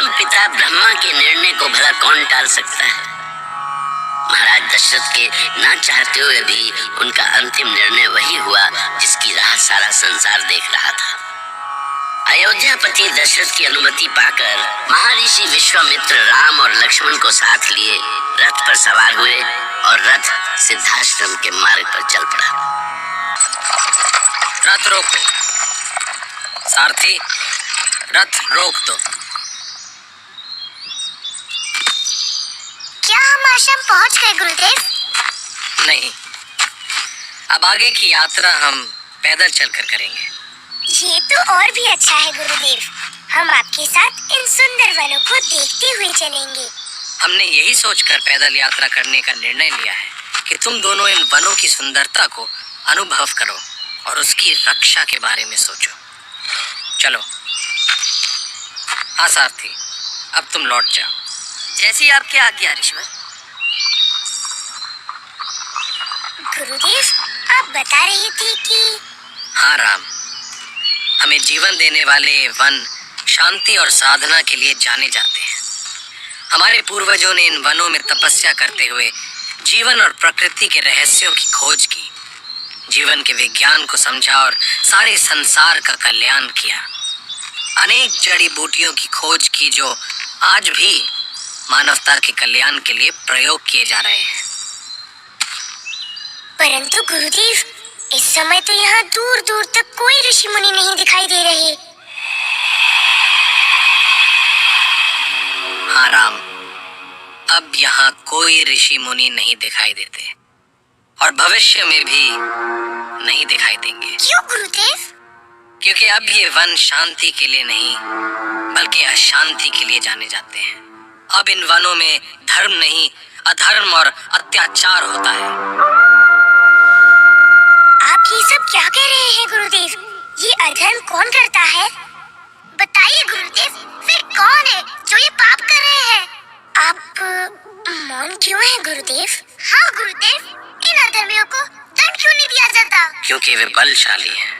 परम पिता ब्रह्मा के निर्णय को भला कौन टाल सकता है। महाराज दशरथ के ना चाहते हुए भी उनका अंतिम निर्णय वही हुआ जिसकी राह सारा संसार देख रहा था। अयोध्यापति दशरथ की अनुमति पाकर महर्षि विश्वामित्र राम और लक्ष्मण को साथ लिए रथ पर सवार हुए और रथ सिद्धाश्रम के मार्ग पर चल पड़ा। रथ रोक दो सारथी, रथ रोक दो। क्या हम आश्रम पहुंच गए गुरुदेव? नहीं, अब आगे की यात्रा हम पैदल चलकर करेंगे। ये तो और भी अच्छा है गुरुदेव, हम आपके साथ इन सुंदर वनों को देखते हुए चलेंगे। हमने यही सोचकर पैदल यात्रा करने का निर्णय लिया है कि तुम दोनों इन वनों की सुंदरता को अनुभव करो और उसकी रक्षा के बारे में सोचो। चलो। हाँ सारथी, अब तुम लौट जाओ। जैसी आपकी आज्ञा ऋषिवर। गुरुदेव, आप बता रहे थे कि... हाँ राम, हमें जीवन देने वाले वन शांति और साधना के लिए जाने जाते हैं। हमारे पूर्वजों ने इन वनों में तपस्या करते हुए जीवन और प्रकृति के रहस्यों की खोज की, जीवन के विज्ञान को समझा और सारे संसार का कल्याण किया। अनेक जड़ी बूटियों की खोज की जो आज भी मानवता के कल्याण के लिए प्रयोग किए जा रहे हैं। परंतु गुरुदेव, इस समय तो यहाँ दूर दूर तक कोई ऋषि मुनि नहीं दिखाई दे रहे। हाँ राम, अब यहाँ कोई ऋषि मुनि नहीं दिखाई देते और भविष्य में भी नहीं दिखाई देंगे। क्यों गुरुदेव? क्योंकि अब ये वन शांति के लिए नहीं बल्कि अशांति के लिए जाने जाते हैं। अब इन वनों में धर्म नहीं, अधर्म और अत्याचार होता है। आप ये सब क्या कह रहे हैं गुरुदेव? ये अधर्म कौन करता है? बताइए गुरुदेव, फिर कौन है जो ये पाप कर रहे हैं? आप मौन क्यों हैं गुरुदेव? हाँ गुरुदेव, इन अधर्मियों को दंड क्यों नहीं दिया जाता? क्योंकि वे बलशाली हैं,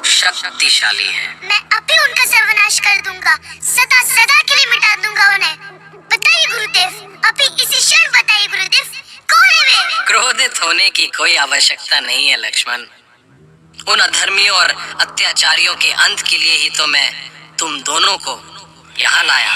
शक्तिशाली हैं। मैं अभी उनका सर्वनाश कर दूंगा, सदा सदा के लिए मिटा दूंगा उन्हें। बताइए गुरुदेव, अभी इसी क्षण बताइए गुरुदेव, कौन है वे? क्रोधित होने की कोई आवश्यकता नहीं है लक्ष्मण। उन अधर्मियों और अत्याचारियों के अंत के लिए ही तो मैं तुम दोनों को यहाँ लाया।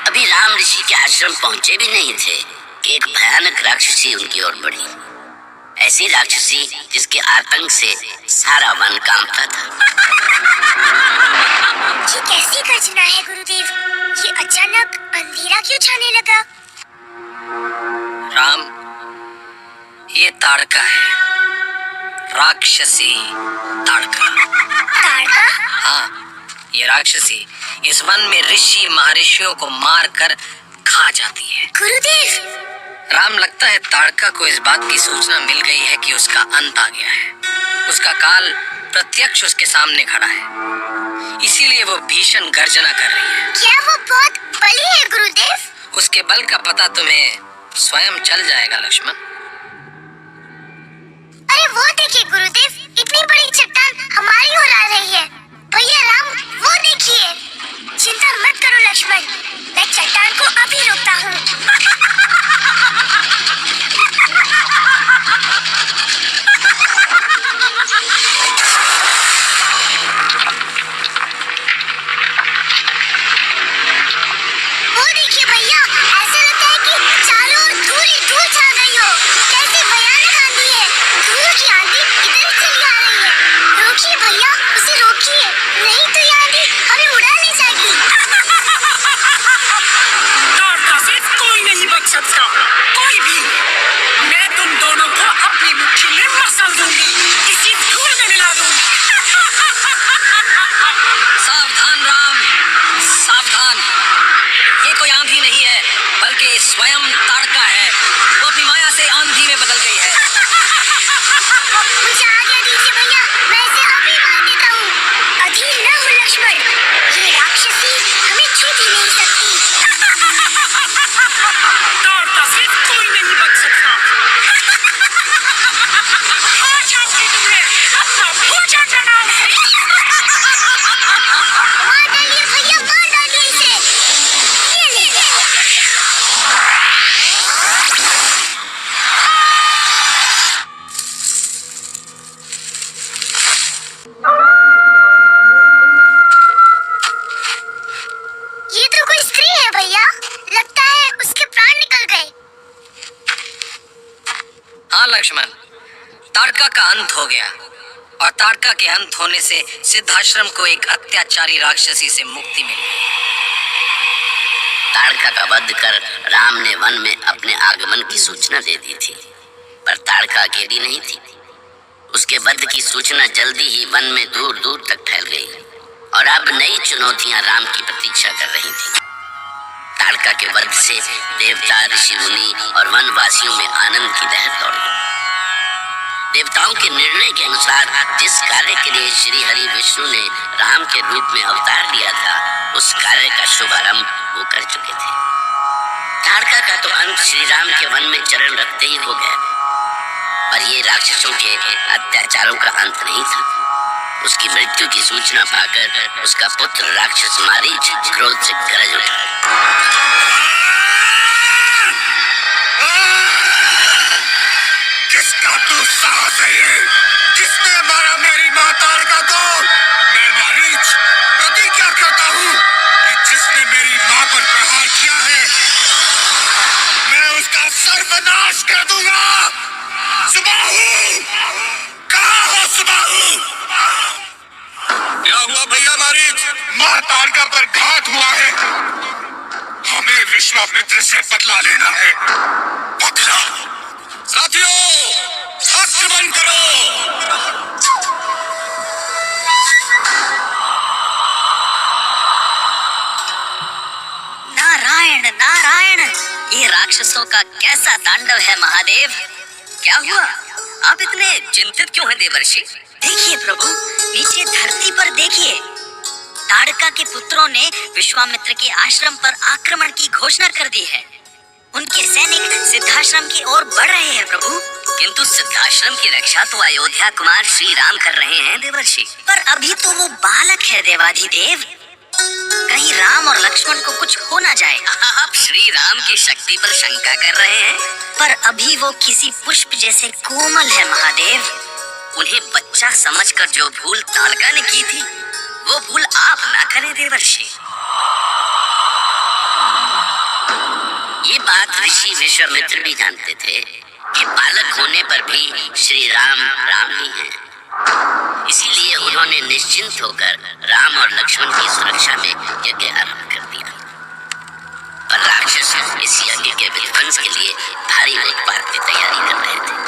अभी राम ऋषि के आश्रम पहुंचे भी नहीं थे कि एक भयानक राक्षसी उनकी ओर बढ़ी। ऐसी राक्षसी जिसके आतंक से सारा वन कांपता था। ये कैसी गर्जना है गुरुदेव? ये अचानक अंधेरा क्यों छाने लगा? राम, ये ताड़का है, राक्षसी ताड़का। ताड़का? हाँ, ये राक्षसी इस वन में ऋषि महर्षियों को मारकर खा जाती है। गुरुदेव! राम, लगता है ताड़का को इस बात की सूचना मिल गई है कि उसका अंत आ गया है। उसका काल प्रत्यक्ष उसके सामने खड़ा है, इसीलिए वो भीषण गर्जना कर रही है। क्या वो बहुत बली है गुरुदेव? उसके बल का पता तुम्हें स्वयं चल जाएगा लक्ष्मण। अरे वो देखिए गुरुदेव, इतनी बड़ी चट्टान हमारी ओर आ रही है। भैया राम, वो देखिए। चिंता मत करो लक्ष्मण, मैं चट्टान को अभी रोकता हूँ। वो देखिए भैया, ऐसा लगता है कि चारों ओर धूल ही धूल छा गई हो। कैसी भयानक आंधी है। धूल की आंधी इधर चली आ रही है। रोकिए भैया, उसे रोकिए, नहीं तो ये आंधी हमें उड़ा ले जाएगी। ताड़का से कोई नहीं बच सकता, कोई भी। मैं तुम दोनों को अपनी मुट्ठी में मसल दूंगी, इसी धूल में मिला दूंगी। सावधान राम, सावधान। ये कोई आंधी नहीं है बल्कि स्वयं ताड़का है। वो अपनी माया से आंधी में बदल गई है। मुझे आज्ञा दीजिए भैया, मैं इसे अभी मार देता हूँ। अधीर न हो लक्ष्मण, ये राक्षसी हमें छू भी नहीं सकती। ताड़का से कोई नहीं बच सकता। आ जाओगे तुम्हें, अपना भोजन बनाओ। लक्ष्मण, ताड़का का अंत हो गया और ताड़का के अंत होने से सिद्धाश्रम को एक अत्याचारी राक्षसी से मुक्ति मिली। ताड़का का वध कर राम ने वन में अपने आगमन की सूचना दे दी थी, पर ताड़का अकेली नहीं थी। उसके वध की सूचना जल्दी ही वन में दूर दूर तक फैल गई और अब नई चुनौतियां राम की प्रतीक्षा कर रही थी। ताड़का के वध से देवता, ऋषि मुनि और वनवासियों में आनंद की लहर दौड़ी। देवताओं के निर्णय के अनुसार जिस कार्य के लिए श्री हरि विष्णु ने राम के रूप में अवतार लिया था, उस कार्य का शुभारंभ वो कर चुके थे। ताड़का का तो अंत श्री राम के वन में चरण रखते ही हो गया, पर ये राक्षसों के अत्याचारों का अंत नहीं था। उसकी मृत्यु की सूचना पाकर उसका पुत्र राक्षस मारीच क्रोध से गरज उठा। किसका तू साहस है ये? किसने मारा मेरी मां ताड़का को? मैं मारीच प्रतिज्ञा करता हूँ कि जिसने मेरी मां पर प्रहार किया है, मैं उसका सर्वनाश कर दूंगा। सुबाहु, कहाँ हो सुबाहु? क्या हुआ भैया मारीच? मां ताड़का पर घात हुआ है। हमें विश्वामित्र से बदला लेना है। बदला? साथियों, आक्रमण करो! नारायण नारायण, ये राक्षसों का कैसा तांडव है महादेव। क्या हुआ? आप इतने चिंतित क्यों हैं देवर्षि? देखिए प्रभु, नीचे धरती पर देखिए। ताड़का के पुत्रों ने विश्वामित्र के आश्रम पर आक्रमण की घोषणा कर दी है। उनके सैनिक सिद्धाश्रम की ओर बढ़ रहे हैं प्रभु। किंतु सिद्धाश्रम की रक्षा तो अयोध्या कुमार श्री राम कर रहे हैं देवर्षि। पर अभी तो वो बालक है देवाधिदेव, कहीं राम और लक्ष्मण को कुछ हो ना जाए। आप श्री राम की शक्ति पर शंका कर रहे हैं, पर अभी वो किसी पुष्प जैसे कोमल है महादेव। उन्हें बच्चा समझकर जो भूल ताड़का ने की थी, वो भूल आप ना करें देवर्षि। ये बात ऋषि विश्वामित्र भी जानते थे कि बालक होने पर भी श्री राम राम ही हैं। इसीलिए उन्होंने निश्चिंत होकर राम और लक्ष्मण की सुरक्षा में यज्ञ आरंभ कर दिया। पर राक्षस इस यज्ञ के विध्वंस के लिए भारी उत्पात की तैयारी कर रहे थे।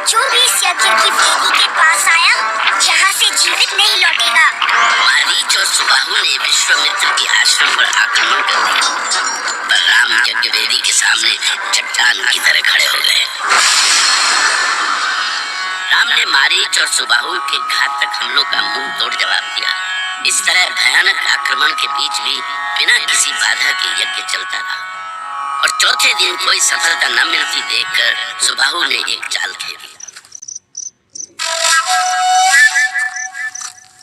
जो भी इस यज्ञ की वेदी के पास आया, यहाँ से जीवित नहीं लौटेगा। मारीच और सुबाहु ने विश्वामित्र के आश्रम पर आक्रमण कर दिया, पर राम यज्ञ वेदी के सामने चट्टान की तरह खड़े हो गए। राम ने मारीच और सुबाहु के घातक हमलों का मुंह तोड़ जवाब दिया। इस तरह भयानक आक्रमण के बीच भी बिना किसी बाधा के यज्ञ चलता रहा और चौथे दिन कोई सफलता न मिलती देखकर सुबाहु ने एक चाल खेली।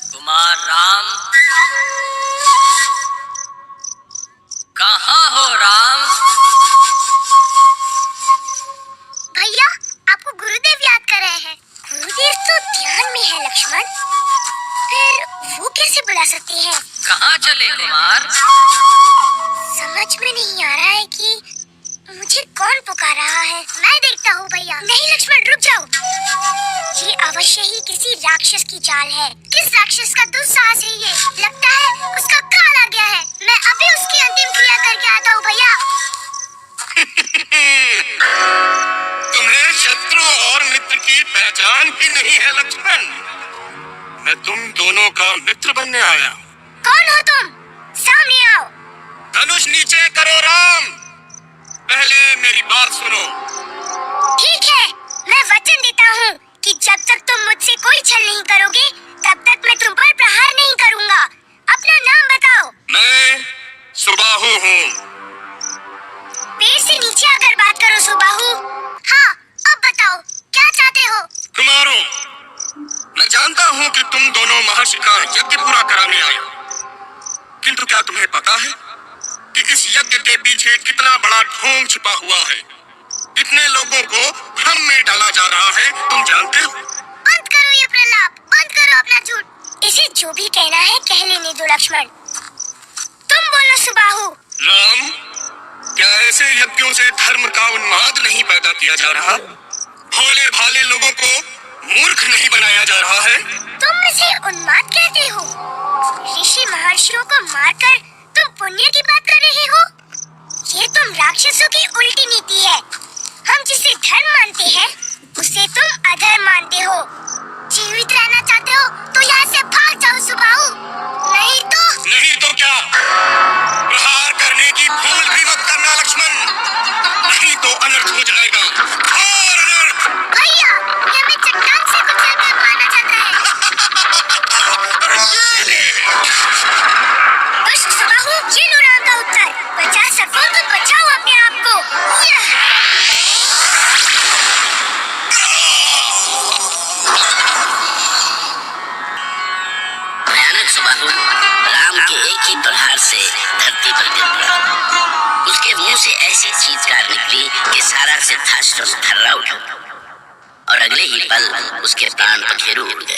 कुमार राम, कहाँ हो राम? भैया, आपको गुरुदेव याद कर रहे हैं। गुरुदेव तो ध्यान में है लक्ष्मण, फिर वो कैसे बुला सकते हैं? कहाँ चले कुमार? समझ में नहीं आ रहा है कि मुझे कौन पुकार रहा है। मैं देखता हूँ भैया। नहीं लक्ष्मण, रुक जाओ। ये अवश्य ही किसी राक्षस की चाल है। किस राक्षस का दुस्साहस है ये? लगता है उसका काल आ गया है। मैं अभी उसकी अंतिम क्रिया करके आता हूँ भैया। तुम्हें शत्रु और मित्र की पहचान भी नहीं है लक्ष्मण। मैं तुम दोनों का मित्र बनने आया। कौन हो तुम? सामने आओ। धनुष नीचे करो राम। पहले मेरी बात सुनो। ठीक है, मैं वचन देता हूँ कि जब तक तुम मुझसे कोई छल नहीं करोगे, तब तक मैं तुम पर प्रहार नहीं करूँगा। अपना नाम बताओ। मैं सुबाहु हूँ। पेड़ से बात करो सुबाहु। हाँ, अब बताओ क्या चाहते हो? कुमारों, मैं जानता हूँ कि तुम दोनों महर्षि का यज्ञ पूरा कराने आए हो, किंतु क्या तुम्हें पता है कि इस यज्ञ के पीछे कितना बड़ा ढोंग छिपा हुआ है? कितने लोगों को भ्रम में डाला जा रहा है, तुम जानते हो? बंद करो ये प्रलाप, बंद करो अपना झूठ। इसे जो भी कहना है कह लेने दो लक्ष्मण। तुम बोलो सुबाहु। राम, क्या ऐसे यज्ञों से धर्म का उन्माद नहीं पैदा किया जा रहा? भोले भाले लोगों को मूर्ख नहीं बनाया जा रहा है? तुम इसे उन्माद कहते हो? ऋषि महर्षियों को मारकर तुम पुण्य की बात कर रहे हो? ये तुम राक्षसों की उल्टी नीति है। हम जिसे धर्म मानते हैं उसे तुम अधर्म मानते हो। जीवित रहना चाहते हो तो यहाँ से भाग जाओ सुबाहु, नहीं तो क्या? प्रहार करने की भूल भी मत करना लक्ष्मण, नहीं तो अनर्थ हो जाएगा, और अनर्थ। भैया, ये हमें चट्टान से कुचलकर मारना चाहता है। दुष्ट सुबाहु, ये लो राम का उत्तर। बचा सको तो बचाओ अपने आप को। भयानक सुबाहु राम के एक ही प्रहार से धरती पर गिर पड़ा। उसके मुंह से ऐसी चीत्कार निकली कि सारा सिद्धाश्रम थर्रा उठा और अगले ही पल उसके प्राण पखेरु उड़ गए।